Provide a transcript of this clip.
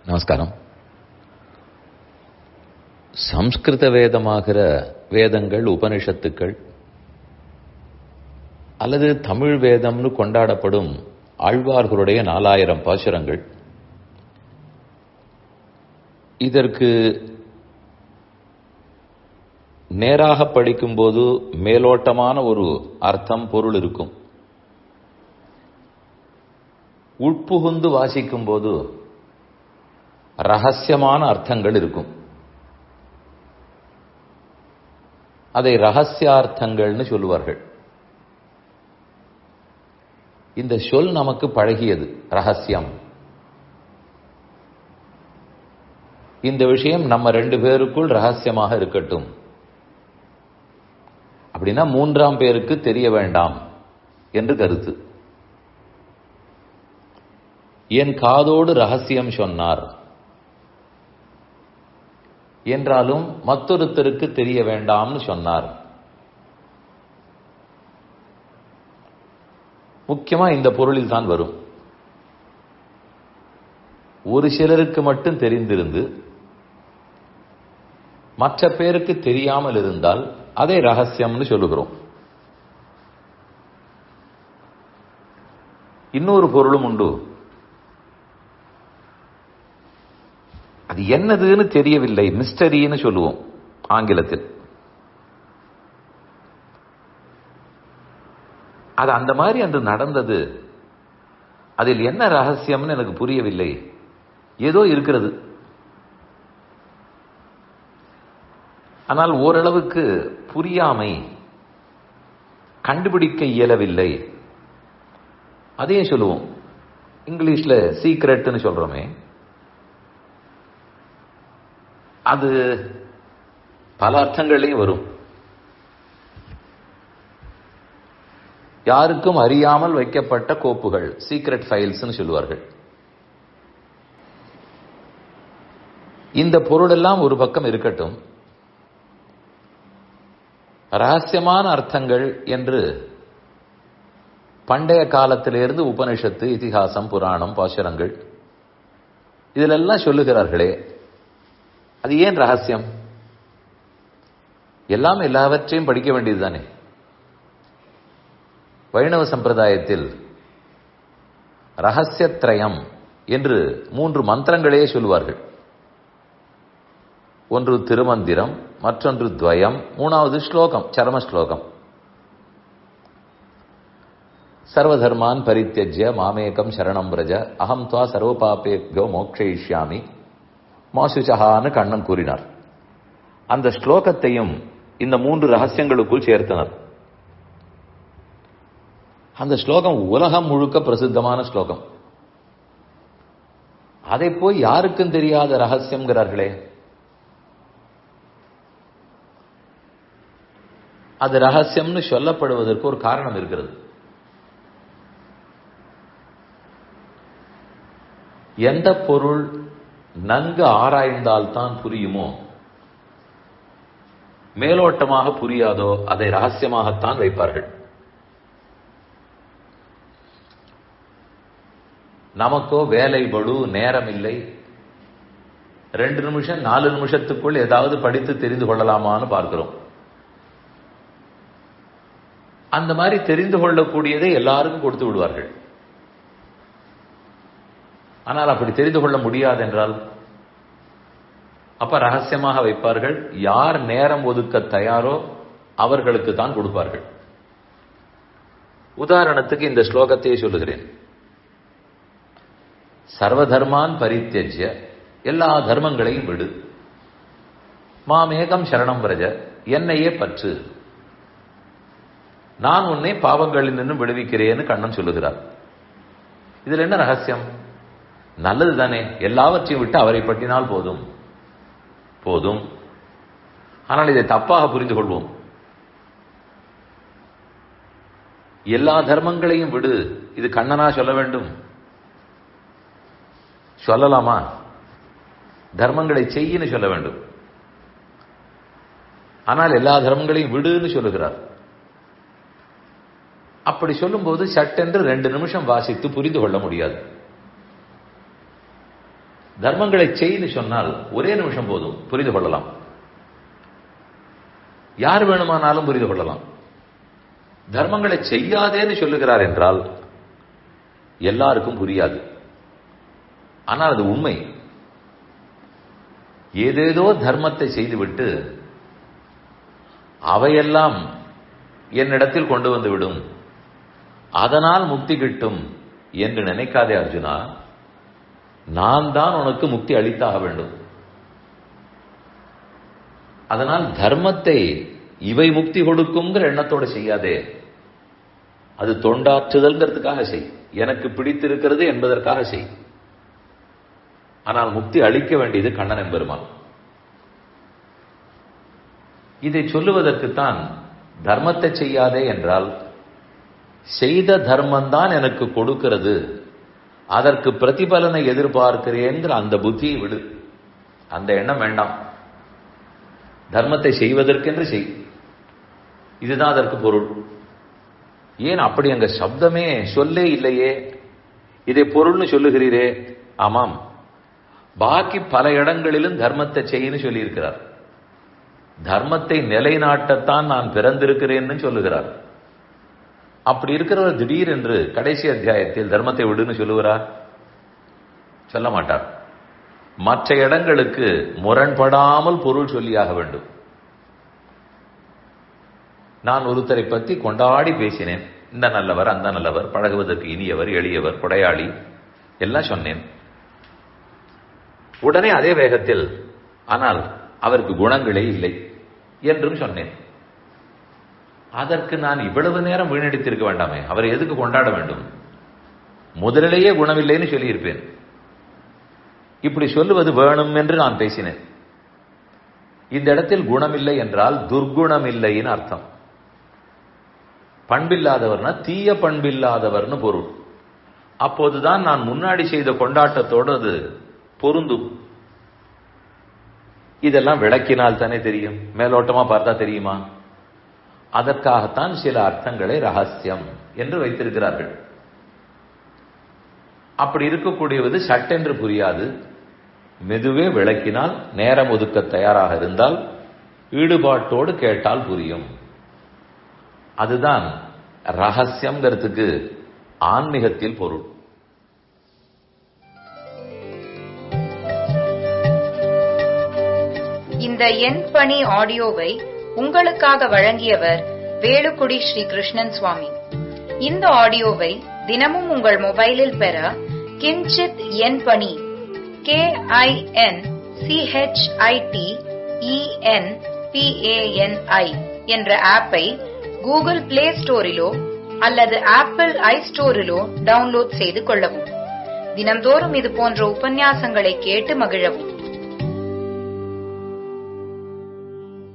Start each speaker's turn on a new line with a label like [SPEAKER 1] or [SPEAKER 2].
[SPEAKER 1] நமஸ்காரம். சம்ஸ்கிருத வேதமாகிற வேதங்கள், உபனிஷத்துக்கள் அல்லது தமிழ் வேதம்னு கொண்டாடப்படும் ஆழ்வார்களுடைய 4000 பாசுரங்கள், இதற்கு நேராக படிக்கும்போது மேலோட்டமான ஒரு அர்த்தம், பொருள் இருக்கும். உட்புகுந்து வாசிக்கும் போது ரகசியமான அர்த்தங்கள் இருக்கும். அதை ரகசியார்த்தங்கள்னு சொல்லுவார்கள். இந்த சொல் நமக்கு பழகியது, ரகசியம். இந்த விஷயம் நம்ம 2 பேருக்குள் ரகசியமாக இருக்கட்டும், அப்படின்னா 3ஆம் பேருக்கு தெரிய வேண்டாம் என்று கருத்து. என் காதோடு ரகசியம் சொன்னார் என்றாலும் மற்றொருத்தருக்கு தெரிய வேண்டாம்னு சொன்னார். முக்கியமா இந்த பொருளில் தான் வரும். ஒரு சிலருக்கு மட்டும் தெரிந்திருந்து மற்ற பேருக்கு தெரியாமல் இருந்தால் அதை ரகசியம்னு சொல்லுகிறோம். இன்னொரு பொருளும் உண்டு. அது என்னதுன்னு தெரியவில்லை, மிஸ்டரின்னு சொல்லுவோம் ஆங்கிலத்தில். அது அந்த மாதிரி அன்று நடந்தது, அதில் என்ன ரகசியம்னு எனக்கு புரியவில்லை, ஏதோ இருக்கிறது. ஆனால் ஓரளவுக்கு புரியாமை, கண்டுபிடிக்க இயலவில்லை, அதையும் சொல்லுவோம். இங்கிலீஷ்ல சீக்ரெட்னு சொல்றோமே, அது பல அர்த்தங்களையும் வரும். யாருக்கும் அறியாமல் வைக்கப்பட்ட கோப்புகள், சீக்ரெட் ஃபைல்ஸ்னு சொல்லுவார்கள். இந்த பொருளெல்லாம் ஒரு பக்கம் இருக்கட்டும். ரகசியமான அர்த்தங்கள் என்று பண்டைய காலத்திலிருந்து உபனிஷத்து, இதிகாசம், புராணம், பாசுரங்கள் இதிலெல்லாம் சொல்லுகிறார்களே, அது ஏன் ரகசியம்? எல்லாம் எல்லாவற்றையும் படிக்க வேண்டியது தானே. வைணவ சம்பிரதாயத்தில் ரகசியத்ரயம் என்று 3 மந்திரங்களே சொல்லுவார்கள். ஒன்று திருமந்திரம், மற்றொன்று துவயம், 3வது ஸ்லோகம், சரம ஸ்லோகம். சர்வதர்மான் பரித்யஜ்ய மாமேகம் சரணம் பிரஜ அகம் துவா சர்வபாபேப்யோ மோக்ஷயிஷ்யாமி மாசுச்சஹான்னு கண்ணன் கூறினார். அந்த ஸ்லோகத்தையும் இந்த 3 ரகசியங்களுக்குள் சேர்த்தனர். அந்த ஸ்லோகம் உலகம் முழுக்க பிரசித்தமான ஸ்லோகம். அதை போய் யாருக்கும் தெரியாத ரகசியம்ங்கிறார்களே, அது ரகசியம்னு சொல்லப்படுவதற்கு ஒரு காரணம் இருக்கிறது. எந்த பொருள் நன்கு ஆராய்ந்தால்தான் புரியுமோ, மேலோட்டமாக புரியாதோ அதை ரகசியமாகத்தான் வைப்பார்கள். நமக்கோ வேலை பளு, நேரம் இல்லை, 2 நிமிஷம் 4 நிமிஷத்துக்குள் ஏதாவது படித்து தெரிந்து கொள்ளலாமான்னு பார்க்கிறோம். அந்த மாதிரி தெரிந்து கொள்ளக்கூடியதை எல்லாருக்கும் கொடுத்து விடுவார்கள். ஆனால் அப்படி தெரிந்து கொள்ள முடியாது என்றால் அப்ப ரகசியமாக வைப்பார்கள். யார் நேரம் ஒதுக்க தயாரோ அவர்களுக்கு தான் கொடுப்பார்கள். உதாரணத்துக்கு இந்த ஸ்லோகத்தையே சொல்லுகிறேன். சர்வதர்மான் பரித்யஜ்ய, எல்லா தர்மங்களையும் விடு, மாமேகம் சரணம் பிரஜ, என்னையே பற்று, நான் உன்னை பாவங்களில் நின்று விடுவிக்கிறேன்னு கண்ணன் சொல்லுகிறார். இதுல என்ன ரகசியம்? நல்லது தானே, எல்லாவற்றையும் விட்டு அவரை பற்றினால் போதும் போதும். ஆனால் இதை தப்பாக புரிந்து கொள்வோம். எல்லா தர்மங்களையும் விடு, இது கண்ணனா சொல்ல வேண்டும்? சொல்லலாமா? தர்மங்களை செய்யின்னு சொல்ல வேண்டும். ஆனால் எல்லா தர்மங்களையும் விடுன்னு சொல்லுகிறார். அப்படி சொல்லும்போது சட்டென்று 2 நிமிஷம் வாசித்து புரிந்து கொள்ள முடியாது. தர்மங்களை செய்து சொன்னால் ஒரே நிமிஷம் போதும், புரிந்து கொள்ளலாம். யார் வேணுமானாலும் புரிந்து கொள்ளலாம். தர்மங்களை செய்யாதேன்னு சொல்லுகிறார் என்றால் எல்லாருக்கும் புரியாது. ஆனால் அது உண்மை. ஏதேதோ தர்மத்தை செய்துவிட்டு அவையெல்லாம் என்னிடத்தில் கொண்டு வந்து விடும், அதனால் முக்தி கிட்டும் என்று நினைக்காதே அர்ஜுனா. நான் தான் உனக்கு முக்தி அளித்தாக வேண்டும். அதனால் தர்மத்தை இவை முக்தி கொடுக்குங்கிற எண்ணத்தோடு செய்யாதே. அது தொண்டாற்றுதல்ங்கிறதுக்காக செய், எனக்கு பிடித்திருக்கிறது என்பதற்காக செய். ஆனால் முக்தி அளிக்க வேண்டியது கண்ணன் எம்பெருமான். இதை சொல்லுவதற்குத்தான் தர்மத்தை செய்யாதே என்றால், செய்த தர்மம்தான் எனக்கு கொடுக்கிறது, அதற்கு பிரதிபலனை எதிர்பார்க்கிறேங்கிற அந்த புத்தியை விடு. அந்த எண்ணம் வேண்டாம். தர்மத்தை செய்வதற்கென்று செய், இதுதான் அதற்கு பொருள். ஏன் அப்படி அங்க சப்தமே சொல்லே இல்லையே, இதை பொருள்னு சொல்லுகிறீரே? ஆமாம், பாக்கி பல இடங்களிலும் தர்மத்தை செய்யன்னு சொல்லியிருக்கிறார். தர்மத்தை நிலைநாட்டத்தான் நான் பிறந்திருக்கிறேன்னு சொல்லுகிறார். அப்படி இருக்கிறவர் திடீர் என்று கடைசி அத்தியாயத்தில் தர்மத்தை விடுன்னு சொல்லுகிறார்? சொல்ல மாட்டார். மற்ற இடங்களுக்கு முரண்படாமல் பொருள் சொல்லியாக வேண்டும். நான் ஒருத்தரை பற்றி கொண்டாடி பேசினேன், இந்த நல்லவர் அந்த நல்லவர், பழகுவதற்கு இனியவர், எளியவர், கொடையாளி எல்லாம் சொன்னேன். உடனே அதே வேகத்தில் ஆனால் அவருக்கு குணங்களே இல்லை என்றும் சொன்னேன். அதற்கு நான் இவ்வளவு நேரம் வீணடித்திருக்க வேண்டாமே, அவரை எதுக்கு கொண்டாட வேண்டும்? முதலிலேயே குணமில்லைன்னு சொல்லியிருப்பேன். இப்படி சொல்லுவது வேணும் என்று நான் பேசினேன். இந்த இடத்தில் குணமில்லை என்றால் துர்குணமில்லைன்னு அர்த்தம். பண்பில்லாதவர்னா தீய பண்பில்லாதவர்னு பொருள். அப்போதுதான் நான் முன்னாடி செய்த கொண்டாட்டத்தோடு அது பொருந்தும். இதெல்லாம் விளக்கினால் தானே தெரியும், மேலோட்டமா பார்த்தா தெரியுமா? அதற்காகத்தான் சில அர்த்தங்களை ரகசியம் என்று வைத்திருக்கிறார்கள். அப்படி இருக்கக்கூடியது சட்டென்று புரியாது. மெதுவே விளக்கினால், நேரம் ஒதுக்க தயாராக இருந்தால், ஈடுபாட்டோடு கேட்டால் புரியும். அதுதான் ரகசியம்ங்கிறதுக்கு ஆன்மீகத்தில் பொருள்.
[SPEAKER 2] இந்த என் பணி ஆடியோவை உங்களுக்காக வழங்கியவர் வேலுக்குடி ஸ்ரீ கிருஷ்ணன் சுவாமி. இந்த ஆடியோவை தினமும் உங்கள் மொபைலில் பெற கிஞ்சித் என் பணி KINCHITENPANI என்ற ஆப்பை கூகுள் பிளே ஸ்டோரிலோ அல்லது ஆப்பிள் ஐ ஸ்டோரிலோ டவுன்லோட் செய்து கொள்ளவும். தினம்தோறும் இது போன்ற உபன்யாசங்களை கேட்டு மகிழவும்.